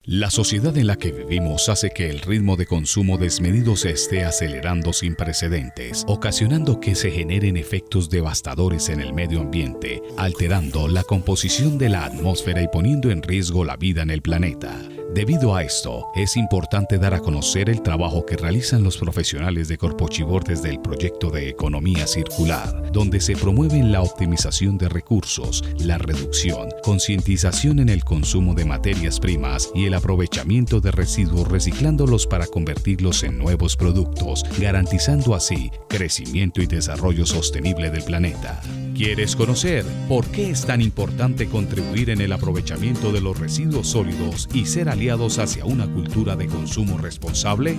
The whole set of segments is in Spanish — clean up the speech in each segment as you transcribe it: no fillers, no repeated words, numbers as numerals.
La sociedad en la que vivimos hace que el ritmo de consumo desmedido se esté acelerando sin precedentes, ocasionando que se generen efectos devastadores en el medio ambiente, alterando la composición de la atmósfera y poniendo en riesgo la vida en el planeta. Debido a esto, es importante dar a conocer el trabajo que realizan los profesionales de Corpochivor desde el proyecto de economía circular, donde se promueven la optimización de recursos, la reducción, concientización en el consumo de materias primas y el aprovechamiento de residuos reciclándolos para convertirlos en nuevos productos, garantizando así crecimiento y desarrollo sostenible del planeta. ¿Quieres conocer por qué es tan importante contribuir en el aprovechamiento de los residuos sólidos y ser aliados hacia una cultura de consumo responsable?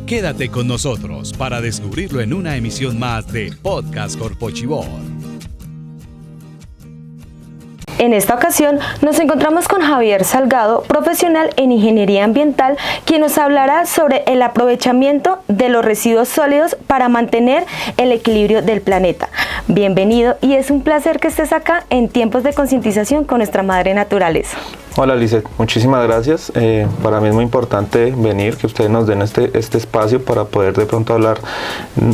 Quédate con nosotros para descubrirlo en una emisión más de Podcast Corpochivor. En esta ocasión nos encontramos con Javier Salgado, profesional en ingeniería ambiental, quien nos hablará sobre el aprovechamiento de los residuos sólidos para mantener el equilibrio del planeta. Bienvenido y es un placer que estés acá en tiempos de concientización con nuestra madre naturaleza. Hola Lizeth, muchísimas gracias. Para mí es muy importante venir, que ustedes nos den este espacio para poder de pronto hablar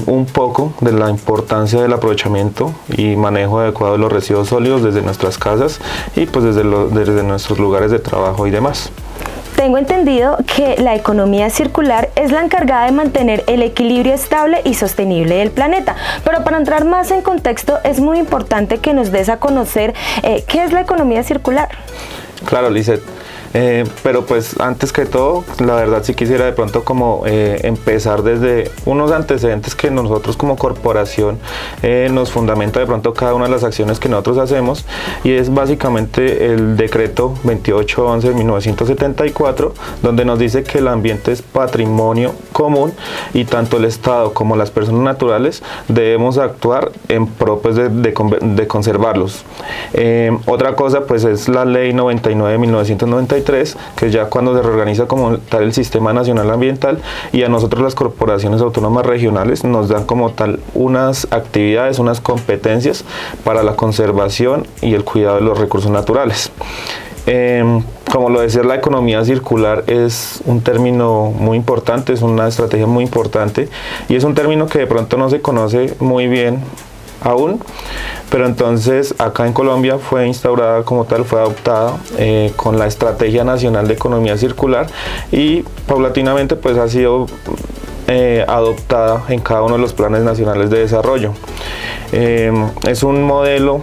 un poco de la importancia del aprovechamiento y manejo adecuado de los residuos sólidos desde nuestras casas y pues desde nuestros lugares de trabajo y demás. Tengo entendido que la economía circular es la encargada de mantener el equilibrio estable y sostenible del planeta, pero para entrar más en contexto es muy importante que nos des a conocer qué es la economía circular. Claro, Lizeth. Pero pues antes que todo, la verdad sí quisiera de pronto como empezar desde unos antecedentes que nosotros como corporación nos fundamenta de pronto cada una de las acciones que nosotros hacemos, y es básicamente el decreto 2811 de 1974, donde nos dice que el ambiente es patrimonio común y tanto el Estado como las personas naturales debemos actuar en pro pues, de conservarlos. Otra cosa pues es la ley 99 de 1993, que es ya cuando se reorganiza como tal el Sistema Nacional Ambiental, y a nosotros las corporaciones autónomas regionales nos dan como tal unas actividades, unas competencias para la conservación y el cuidado de los recursos naturales. Como lo decía, la economía circular es un término muy importante, es una estrategia muy importante y es un término que de pronto no se conoce muy bien aún, pero entonces acá en Colombia fue instaurada como tal, fue adoptada con la Estrategia Nacional de Economía Circular y paulatinamente pues ha sido adoptada en cada uno de los planes nacionales de desarrollo. Es un modelo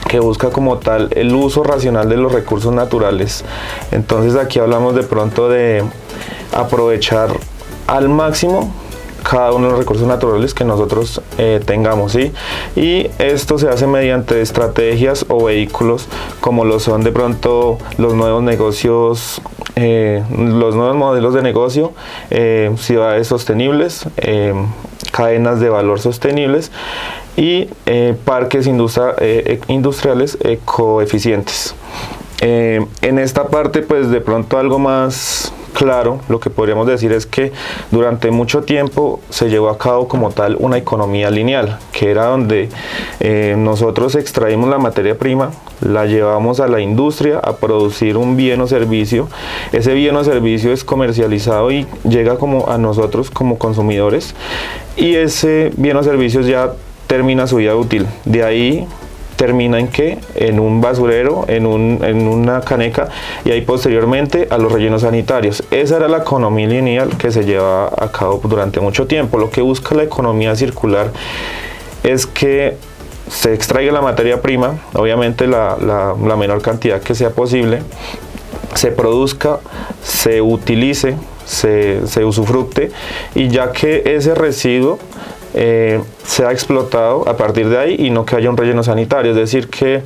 que busca como tal el uso racional de los recursos naturales. Entonces aquí hablamos de pronto de aprovechar al máximo cada uno de los recursos naturales que nosotros tengamos, ¿sí? Y esto se hace mediante estrategias o vehículos como lo son de pronto los nuevos negocios, los nuevos modelos de negocio, ciudades sostenibles, cadenas de valor sostenibles y parques industriales ecoeficientes. En esta parte pues de pronto algo más claro, lo que podríamos decir es que durante mucho tiempo se llevó a cabo como tal una economía lineal, que era donde nosotros extraímos la materia prima, la llevamos a la industria a producir un bien o servicio, ese bien o servicio es comercializado y llega como a nosotros como consumidores, y ese bien o servicio ya termina su vida útil. De ahí termina en qué? En un basurero, en una caneca, y ahí posteriormente a los rellenos sanitarios. Esa era la economía lineal que se lleva a cabo durante mucho tiempo. Lo que busca la economía circular es que se extraiga la materia prima, obviamente la menor cantidad que sea posible, se produzca, se utilice, se usufructe, y ya que ese residuo sea explotado a partir de ahí y no que haya un relleno sanitario, es decir, que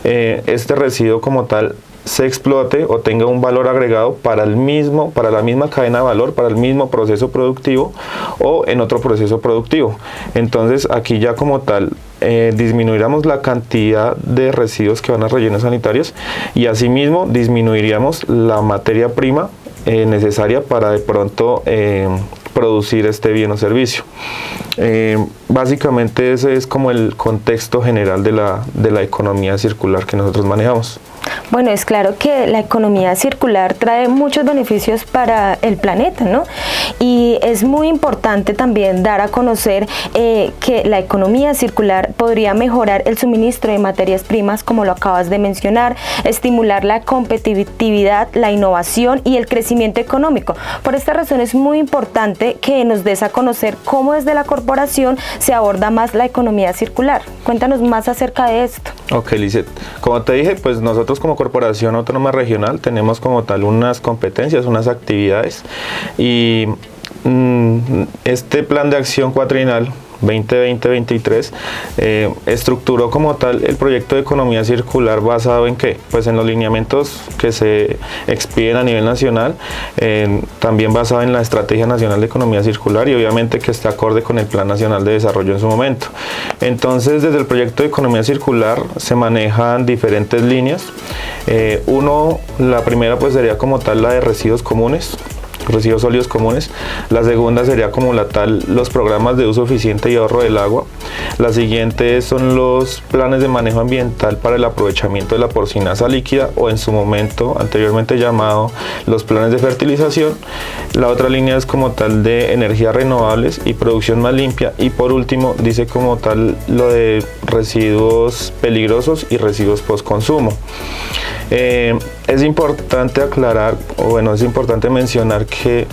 este residuo como tal se explote o tenga un valor agregado para la misma cadena de valor, para el mismo proceso productivo o en otro proceso productivo. Entonces aquí ya como tal disminuiríamos la cantidad de residuos que van a rellenos sanitarios y asimismo disminuiríamos la materia prima necesaria para de pronto producir este bien o servicio. Básicamente ese es como el contexto general de la economía circular que nosotros manejamos. Bueno, es claro que la economía circular trae muchos beneficios para el planeta, ¿no? Y es muy importante también dar a conocer que la economía circular podría mejorar el suministro de materias primas, como lo acabas de mencionar, estimular la competitividad, la innovación y el crecimiento económico. Por esta razón es muy importante que nos des a conocer cómo desde la corporación se aborda más la economía circular. Cuéntanos más acerca de esto. Ok, Lizeth. Como te dije, pues nosotros como Corporación Autónoma Regional tenemos como tal unas competencias, unas actividades, y este plan de acción cuatrienal 2020-2023 estructuró como tal el proyecto de economía circular basado en ¿qué? Pues en los lineamientos que se expiden a nivel nacional, también basado en la Estrategia Nacional de Economía Circular y obviamente que está acorde con el Plan Nacional de Desarrollo en su momento. Entonces, desde el proyecto de economía circular se manejan diferentes líneas. La primera pues sería como tal la de residuos sólidos comunes. La segunda sería como la tal los programas de uso eficiente y ahorro del agua. La siguiente son los planes de manejo ambiental para el aprovechamiento de la porcinaza líquida, o en su momento anteriormente llamado los planes de fertilización. La otra línea es como tal de energías renovables y producción más limpia, y por último dice como tal lo de residuos peligrosos y residuos post consumo. Es importante aclarar, es importante mencionar que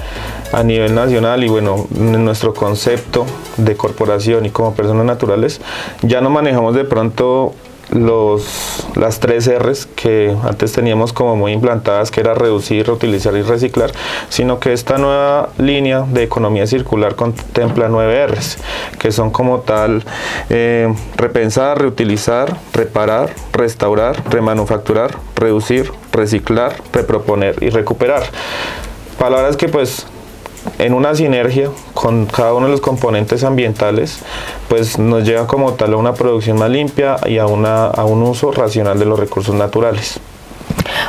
a nivel nacional y en nuestro concepto de corporación y como personas naturales ya no manejamos de pronto las 3 R's que antes teníamos como muy implantadas, que era reducir, reutilizar y reciclar, sino que esta nueva línea de economía circular contempla 9 R's, que son como tal repensar, reutilizar, reparar, restaurar, remanufacturar, reducir, reciclar, reproponer y recuperar. Palabras que pues en una sinergia con cada uno de los componentes ambientales pues nos lleva como tal a una producción más limpia y a un uso racional de los recursos naturales.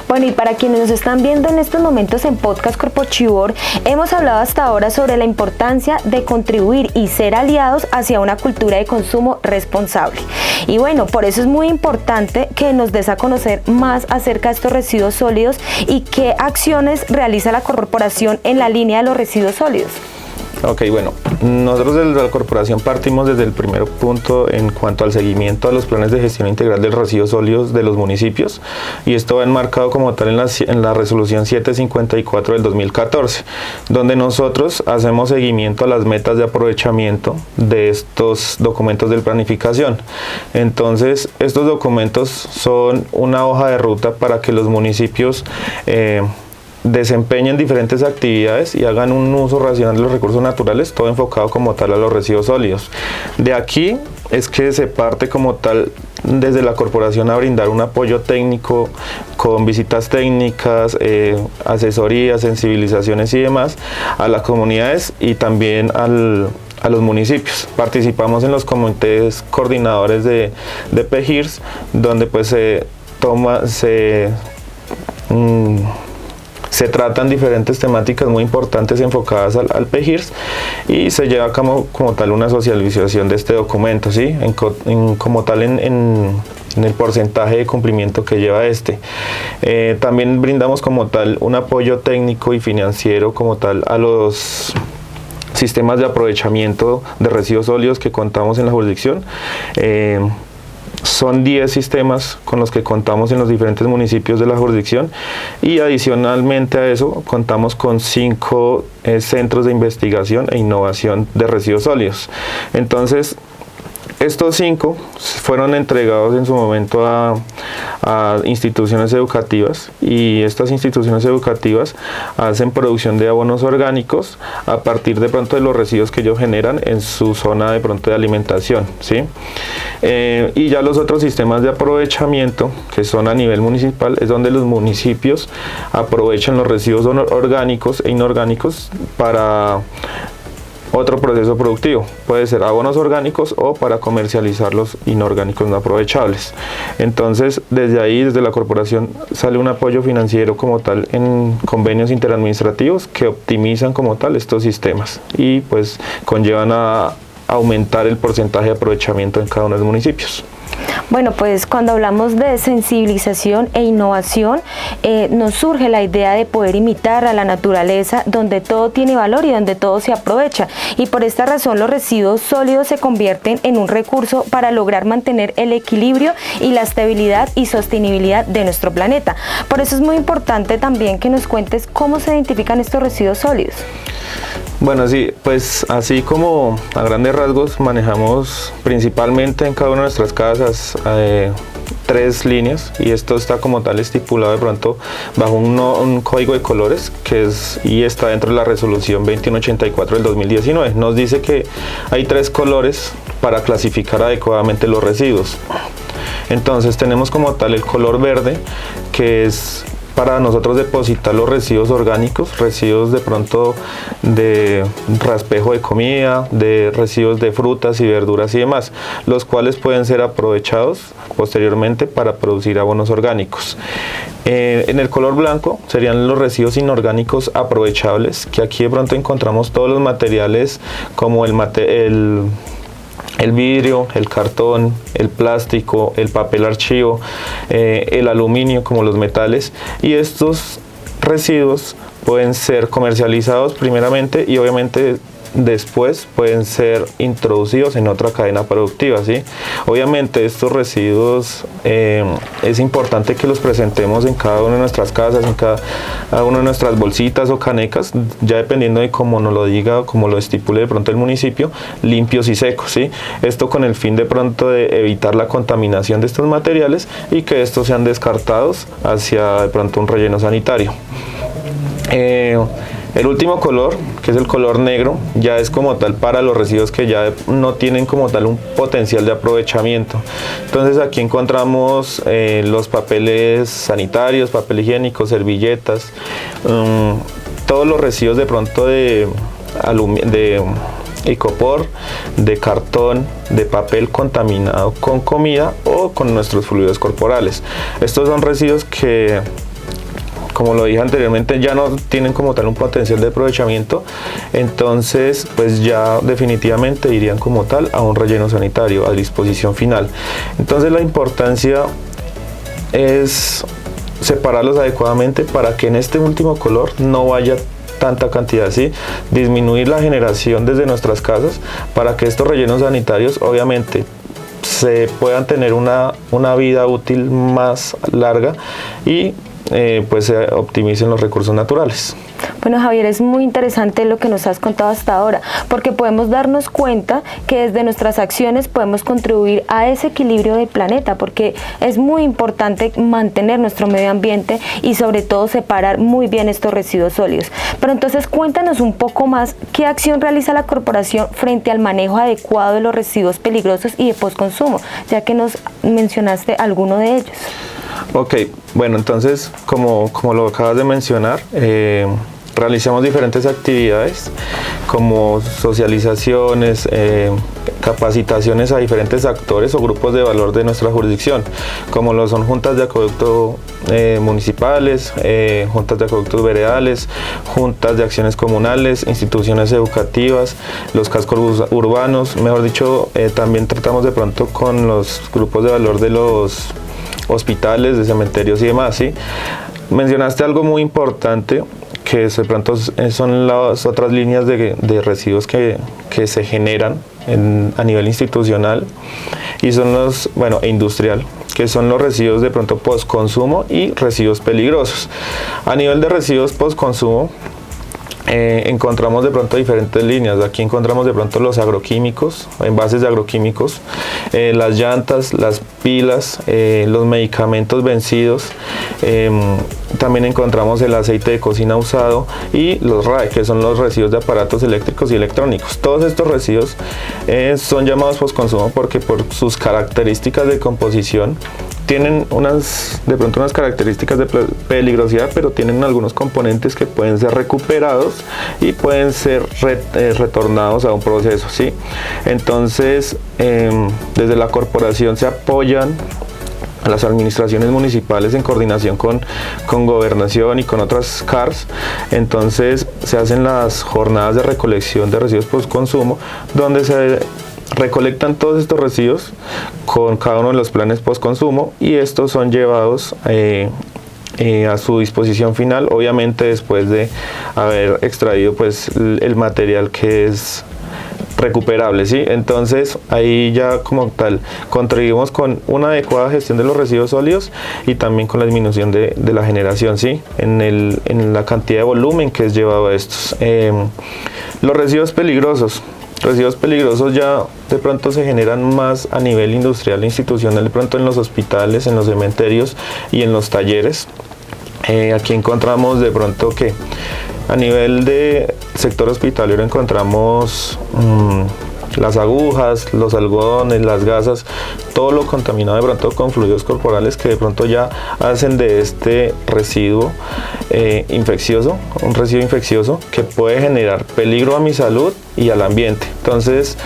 Bueno, y para quienes nos están viendo en estos momentos en Podcast Corpochivor, hemos hablado hasta ahora sobre la importancia de contribuir y ser aliados hacia una cultura de consumo responsable. Y bueno, por eso es muy importante que nos des a conocer más acerca de estos residuos sólidos y qué acciones realiza la corporación en la línea de los residuos sólidos. Ok, nosotros desde la corporación partimos desde el primer punto en cuanto al seguimiento a los planes de gestión integral de residuos sólidos de los municipios, y esto va enmarcado como tal en la resolución 754 del 2014, donde nosotros hacemos seguimiento a las metas de aprovechamiento de estos documentos de planificación. Entonces, estos documentos son una hoja de ruta para que los municipios desempeñen diferentes actividades y hagan un uso racional de los recursos naturales, todo enfocado como tal a los residuos sólidos. De aquí es que se parte como tal desde la corporación a brindar un apoyo técnico con visitas técnicas, asesorías, sensibilizaciones y demás a las comunidades y también a los municipios. Participamos en los comités coordinadores de PGIRS, donde pues se tratan diferentes temáticas muy importantes enfocadas al PGIRS y se lleva como tal una socialización de este documento, ¿sí? Como tal en el porcentaje de cumplimiento que lleva este. También brindamos como tal un apoyo técnico y financiero como tal a los sistemas de aprovechamiento de residuos sólidos que contamos en la jurisdicción. Son 10 sistemas con los que contamos en los diferentes municipios de la jurisdicción, y adicionalmente a eso contamos con 5 centros de investigación e innovación de residuos sólidos. Entonces, estos 5 fueron entregados en su momento a instituciones educativas, y estas instituciones educativas hacen producción de abonos orgánicos a partir de pronto de los residuos que ellos generan en su zona de pronto de alimentación, ¿sí? Y ya los otros sistemas de aprovechamiento que son a nivel municipal es donde los municipios aprovechan los residuos orgánicos e inorgánicos para otro proceso productivo, puede ser abonos orgánicos o para comercializar los inorgánicos no aprovechables. Entonces, desde ahí, desde la corporación, sale un apoyo financiero como tal en convenios interadministrativos que optimizan como tal estos sistemas y pues conllevan a aumentar el porcentaje de aprovechamiento en cada uno de los municipios. Bueno, pues cuando hablamos de sensibilización e innovación, nos surge la idea de poder imitar a la naturaleza, donde todo tiene valor y donde todo se aprovecha. Y por esta razón los residuos sólidos se convierten en un recurso para lograr mantener el equilibrio y la estabilidad y sostenibilidad de nuestro planeta. Por eso es muy importante también que nos cuentes cómo se identifican estos residuos sólidos. Bueno, sí, pues así como a grandes rasgos manejamos principalmente en cada una de nuestras casas 3 líneas, y esto está como tal estipulado de pronto bajo un código de colores y está dentro de la resolución 2184 del 2019. Nos dice que hay 3 colores para clasificar adecuadamente los residuos. Entonces tenemos como tal el color verde, que es para nosotros depositar los residuos orgánicos, residuos de pronto de raspejo de comida, de residuos de frutas y verduras y demás, los cuales pueden ser aprovechados posteriormente para producir abonos orgánicos. En el color blanco serían los residuos inorgánicos aprovechables, que aquí de pronto encontramos todos los materiales como el vidrio, el cartón, el plástico, el papel archivo, el aluminio como los metales, y estos residuos pueden ser comercializados primeramente y obviamente después pueden ser introducidos en otra cadena productiva, ¿sí? Obviamente estos residuos es importante que los presentemos en cada una de nuestras casas, en cada una de nuestras bolsitas o canecas, ya dependiendo de cómo nos lo diga o cómo lo estipule de pronto el municipio, limpios y secos, ¿sí? Esto con el fin de pronto de evitar la contaminación de estos materiales y que estos sean descartados hacia de pronto un relleno sanitario. El último color, que es el color negro, ya es como tal para los residuos que ya no tienen como tal un potencial de aprovechamiento. Entonces aquí encontramos los papeles sanitarios, papel higiénico, servilletas, todos los residuos de pronto de icopor, de cartón, de papel contaminado con comida o con nuestros fluidos corporales. Estos son residuos que, como lo dije anteriormente, ya no tienen como tal un potencial de aprovechamiento, entonces pues ya definitivamente irían como tal a un relleno sanitario, a disposición final. Entonces la importancia es separarlos adecuadamente para que en este último color no vaya tanta cantidad, ¿sí? Disminuir la generación desde nuestras casas para que estos rellenos sanitarios obviamente se puedan tener una vida útil más larga y pues se optimicen los recursos naturales. Bueno, Javier, es muy interesante lo que nos has contado hasta ahora, porque podemos darnos cuenta que desde nuestras acciones podemos contribuir a ese equilibrio del planeta, porque es muy importante mantener nuestro medio ambiente y sobre todo separar muy bien estos residuos sólidos. Pero entonces cuéntanos un poco más, ¿qué acción realiza la corporación frente al manejo adecuado de los residuos peligrosos y de postconsumo? Ya que nos mencionaste alguno de ellos. Ok, bueno, entonces como lo acabas de mencionar, realizamos diferentes actividades como socializaciones, capacitaciones a diferentes actores o grupos de valor de nuestra jurisdicción, como lo son juntas de acueducto municipales, juntas de acueductos veredales, juntas de acciones comunales, instituciones educativas, los cascos urbanos, mejor dicho, también tratamos de pronto con los grupos de valor de los hospitales, de cementerios y demás, ¿sí? Mencionaste algo muy importante, que de pronto son las otras líneas de residuos que se generan a nivel institucional, y son los, industrial, que son los residuos de pronto postconsumo y residuos peligrosos. A nivel de residuos postconsumo, encontramos de pronto diferentes líneas. Aquí encontramos de pronto los agroquímicos, envases de agroquímicos, las llantas, las pilas, los medicamentos vencidos, también encontramos el aceite de cocina usado y los RAE, que son los residuos de aparatos eléctricos y electrónicos. Todos estos residuos son llamados postconsumo porque por sus características de composición tienen de pronto unas características de peligrosidad, pero tienen algunos componentes que pueden ser recuperados y pueden ser retornados a un proceso, ¿sí? Entonces, desde la corporación se apoyan a las administraciones municipales en coordinación con gobernación y con otras CARS. Entonces se hacen las jornadas de recolección de residuos postconsumo, donde se recolectan todos estos residuos con cada uno de los planes postconsumo y estos son llevados a su disposición final, obviamente después de haber extraído pues el material que es recuperable, ¿sí? Entonces ahí ya como tal contribuimos con una adecuada gestión de los residuos sólidos y también con la disminución de la generación, ¿sí? En la cantidad de volumen que es llevado a estos. Los residuos peligrosos. Residuos peligrosos ya de pronto se generan más a nivel industrial e institucional, de pronto en los hospitales, en los cementerios y en los talleres. Aquí encontramos de pronto que a nivel de sector hospitalario encontramos las agujas, los algodones, las gasas, todo lo contaminado de pronto con fluidos corporales que de pronto ya hacen de este residuo infeccioso, un residuo infeccioso que puede generar peligro a mi salud y al ambiente. Entonces,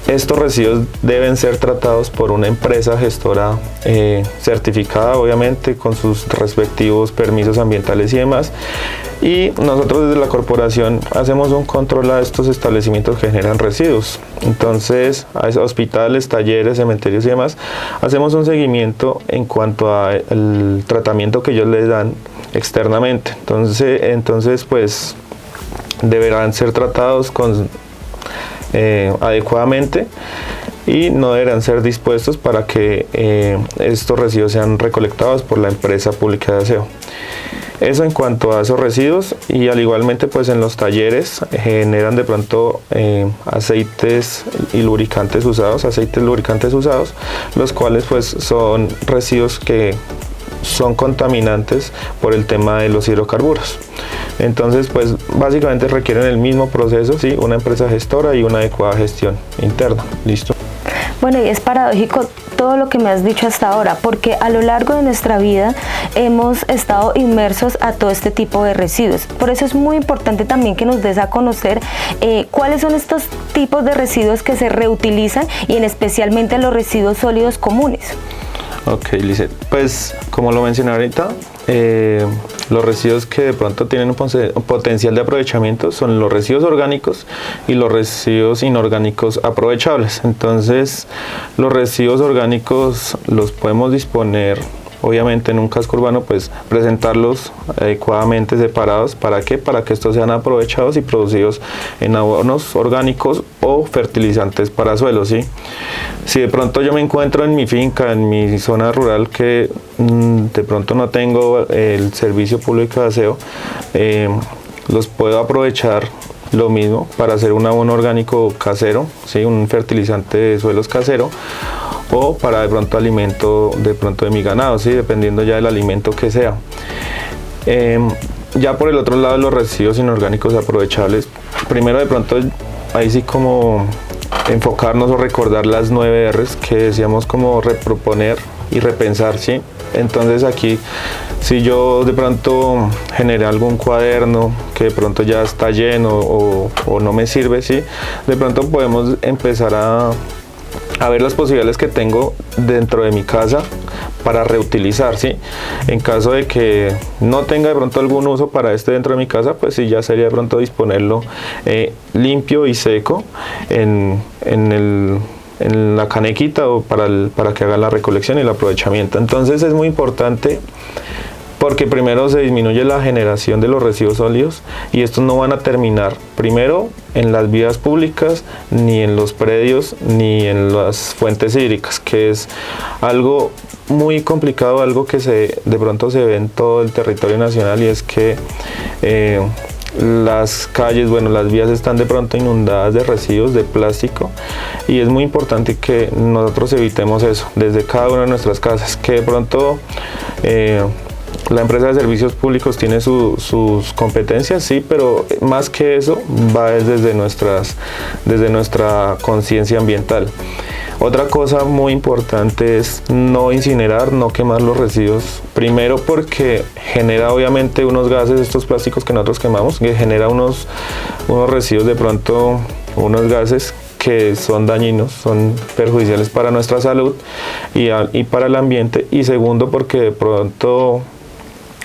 estos residuos deben ser tratados por una empresa gestora certificada, obviamente, con sus respectivos permisos ambientales y demás. Y nosotros desde la corporación hacemos un control a estos establecimientos que generan residuos. Entonces, a hospitales, talleres, cementerios y demás, hacemos un seguimiento en cuanto al tratamiento que ellos les dan externamente. Entonces pues, deberán ser tratados adecuadamente y no deberán ser dispuestos para que estos residuos sean recolectados por la empresa pública de aseo. Eso en cuanto a esos residuos, y al igualmente pues en los talleres generan de pronto aceites lubricantes usados, los cuales pues son residuos que son contaminantes por el tema de los hidrocarburos. Entonces pues básicamente requieren el mismo proceso, ¿sí? Una empresa gestora y una adecuada gestión interna. Listo. Bueno, y es paradójico todo lo que me has dicho hasta ahora, porque a lo largo de nuestra vida hemos estado inmersos a todo este tipo de residuos. Por eso es muy importante también que nos des a conocer cuáles son estos tipos de residuos que se reutilizan y en especialmente los residuos sólidos comunes. Ok, Lizeth, pues como lo mencioné ahorita, los residuos que de pronto tienen un potencial de aprovechamiento son los residuos orgánicos y los residuos inorgánicos aprovechables. Entonces, los residuos orgánicos los podemos disponer, obviamente en un casco urbano, pues presentarlos adecuadamente separados. ¿Para qué? Para que estos sean aprovechados y producidos en abonos orgánicos o fertilizantes para suelos, ¿sí? Si de pronto yo me encuentro en mi finca, en mi zona rural, que de pronto no tengo el servicio público de aseo, los puedo aprovechar lo mismo para hacer un abono orgánico casero, ¿sí? Un fertilizante de suelos casero, o para de pronto alimento de mi ganado, ¿sí? Dependiendo ya del alimento que sea. Ya por el otro lado, los residuos inorgánicos aprovechables, primero de pronto ahí sí como enfocarnos o recordar las 9 R's que decíamos, como reproponer y repensar, ¿sí? Entonces aquí, si yo de pronto generé algún cuaderno que de pronto ya está lleno o no me sirve, ¿sí? De pronto podemos empezar a ver las posibilidades que tengo dentro de mi casa para reutilizar, ¿sí? En caso de que no tenga de pronto algún uso para dentro de mi casa, pues sí, ya sería de pronto disponerlo limpio y seco en la canequita, o para que haga la recolección y el aprovechamiento. Entonces es muy importante, porque primero se disminuye la generación de los residuos sólidos y estos no van a terminar primero en las vías públicas, ni en los predios, ni en las fuentes hídricas, que es algo muy complicado, algo que de pronto se ve en todo el territorio nacional, y es que las calles, las vías están de pronto inundadas de residuos de plástico, y es muy importante que nosotros evitemos eso desde cada una de nuestras casas, que de pronto la empresa de servicios públicos tiene sus competencias, sí, pero más que eso va desde nuestra conciencia ambiental. Otra cosa muy importante es no incinerar, no quemar los residuos. Primero porque genera obviamente unos gases, estos plásticos que nosotros quemamos, que genera unos residuos, de pronto unos gases que son dañinos, son perjudiciales para nuestra salud y para el ambiente. Y segundo porque de pronto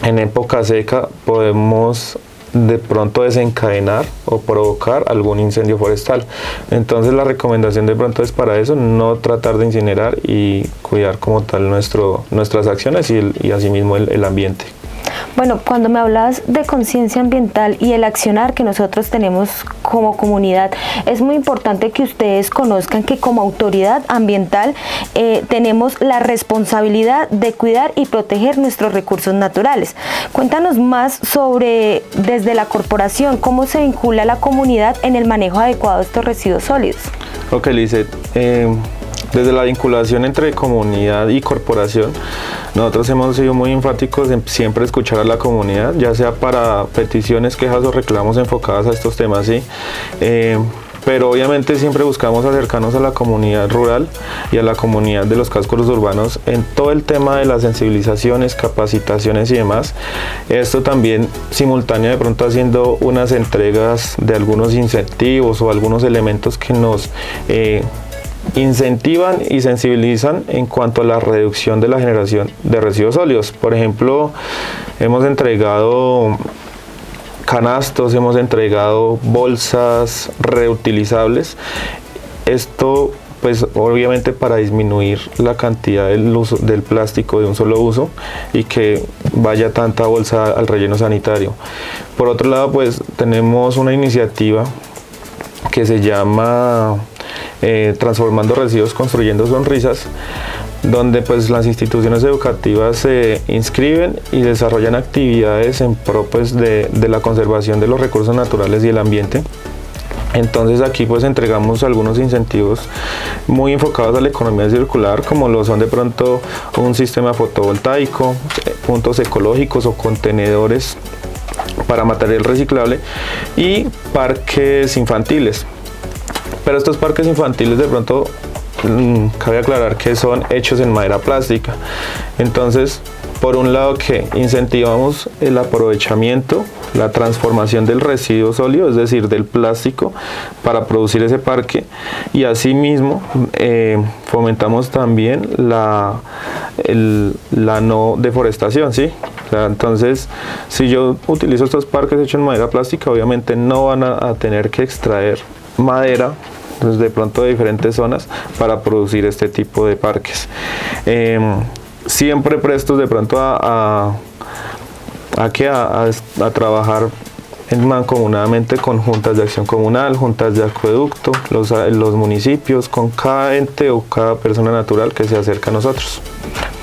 en época seca podemos de pronto desencadenar o provocar algún incendio forestal. Entonces la recomendación de pronto es para eso, no tratar de incinerar y cuidar como tal nuestras acciones y asimismo el ambiente. Bueno, cuando me hablas de conciencia ambiental y el accionar que nosotros tenemos como comunidad, es muy importante que ustedes conozcan que como autoridad ambiental tenemos la responsabilidad de cuidar y proteger nuestros recursos naturales. Cuéntanos más sobre, desde la corporación, cómo se vincula la comunidad en el manejo adecuado de estos residuos sólidos. Ok, Lizeth. Desde la vinculación entre comunidad y corporación, nosotros hemos sido muy enfáticos en siempre escuchar a la comunidad, ya sea para peticiones, quejas o reclamos enfocadas a estos temas, ¿sí? Pero obviamente siempre buscamos acercarnos a la comunidad rural y a la comunidad de los cascos urbanos en todo el tema de las sensibilizaciones, capacitaciones y demás. Esto también simultáneo de pronto haciendo unas entregas de algunos incentivos o algunos elementos que nos incentivan y sensibilizan en cuanto a la reducción de la generación de residuos sólidos. Por ejemplo, hemos entregado canastos, hemos entregado bolsas reutilizables. Esto pues obviamente para disminuir la cantidad del plástico de un solo uso y que vaya tanta bolsa al relleno sanitario. Por otro lado, pues tenemos una iniciativa que se llama Transformando Residuos, Construyendo Sonrisas, donde pues las instituciones educativas se inscriben y desarrollan actividades en pro pues, de la conservación de los recursos naturales y el ambiente. Entonces aquí pues entregamos algunos incentivos muy enfocados a la economía circular, como lo son de pronto un sistema fotovoltaico, puntos ecológicos o contenedores para material reciclable y parques infantiles. Pero estos parques infantiles de pronto cabe aclarar que son hechos en madera plástica. Entonces, por un lado que incentivamos el aprovechamiento, la transformación del residuo sólido, es decir, del plástico, para producir ese parque, y asimismo fomentamos también la no deforestación, ¿sí? O sea, entonces, si yo utilizo estos parques hechos en madera plástica, obviamente no van a tener que extraer madera pues de pronto de diferentes zonas para producir este tipo de parques. Siempre prestos de pronto a trabajar mancomunadamente con juntas de acción comunal, juntas de acueducto, los municipios, con cada ente o cada persona natural que se acerca a nosotros.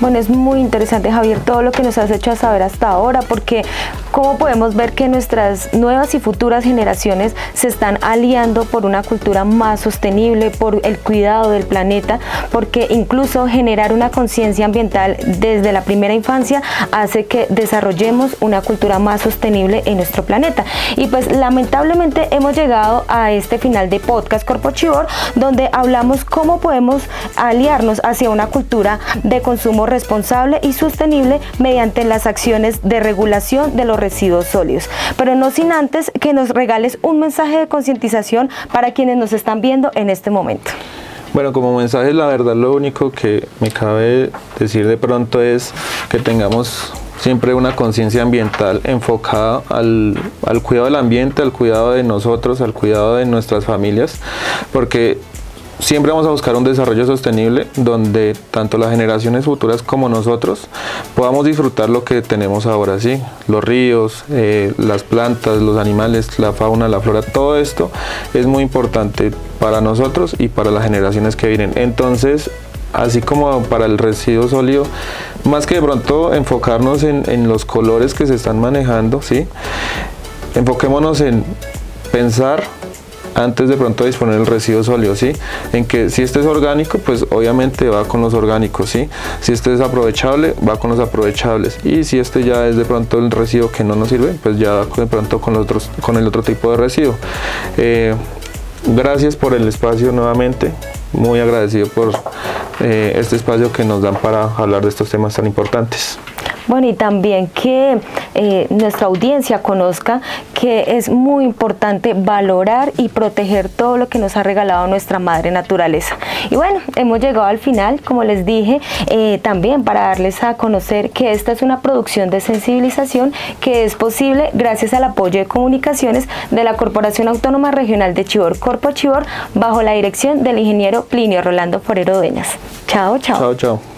Bueno, es muy interesante, Javier, todo lo que nos has hecho saber hasta ahora, porque cómo podemos ver que nuestras nuevas y futuras generaciones se están aliando por una cultura más sostenible, por el cuidado del planeta, porque incluso generar una conciencia ambiental desde la primera infancia hace que desarrollemos una cultura más sostenible en nuestro planeta. Y pues lamentablemente hemos llegado a este final de Podcast Corpochivor, donde hablamos cómo podemos aliarnos hacia una cultura de consumo responsable y sostenible mediante las acciones de regulación de los residuos sólidos. Pero no sin antes que nos regales un mensaje de concientización para quienes nos están viendo en este momento. Bueno, como mensaje, la verdad, lo único que me cabe decir de pronto es que tengamos siempre una conciencia ambiental enfocada al cuidado del ambiente, al cuidado de nosotros, al cuidado de nuestras familias, porque siempre vamos a buscar un desarrollo sostenible donde tanto las generaciones futuras como nosotros podamos disfrutar lo que tenemos ahora, ¿sí? Los ríos, las plantas, los animales, la fauna, la flora, todo esto es muy importante para nosotros y para las generaciones que vienen. Entonces, así como para el residuo sólido, más que de pronto enfocarnos en los colores que se están manejando, ¿sí? Enfoquémonos en pensar antes de pronto disponer el residuo sólido, ¿sí? En que si este es orgánico, pues obviamente va con los orgánicos, ¿sí? Si este es aprovechable, va con los aprovechables. Y si este ya es de pronto el residuo que no nos sirve, pues ya va de pronto con el otro tipo de residuo. Gracias por el espacio nuevamente. Muy agradecido por este espacio que nos dan para hablar de estos temas tan importantes. Bueno, y también que nuestra audiencia conozca que es muy importante valorar y proteger todo lo que nos ha regalado nuestra madre naturaleza. Y bueno, hemos llegado al final, como les dije, también para darles a conocer que esta es una producción de sensibilización que es posible gracias al apoyo de comunicaciones de la Corporación Autónoma Regional de Chivor, Corpo Chivor, bajo la dirección del ingeniero Plinio Rolando Forero Dueñas. Chao, chao. Chao, chao.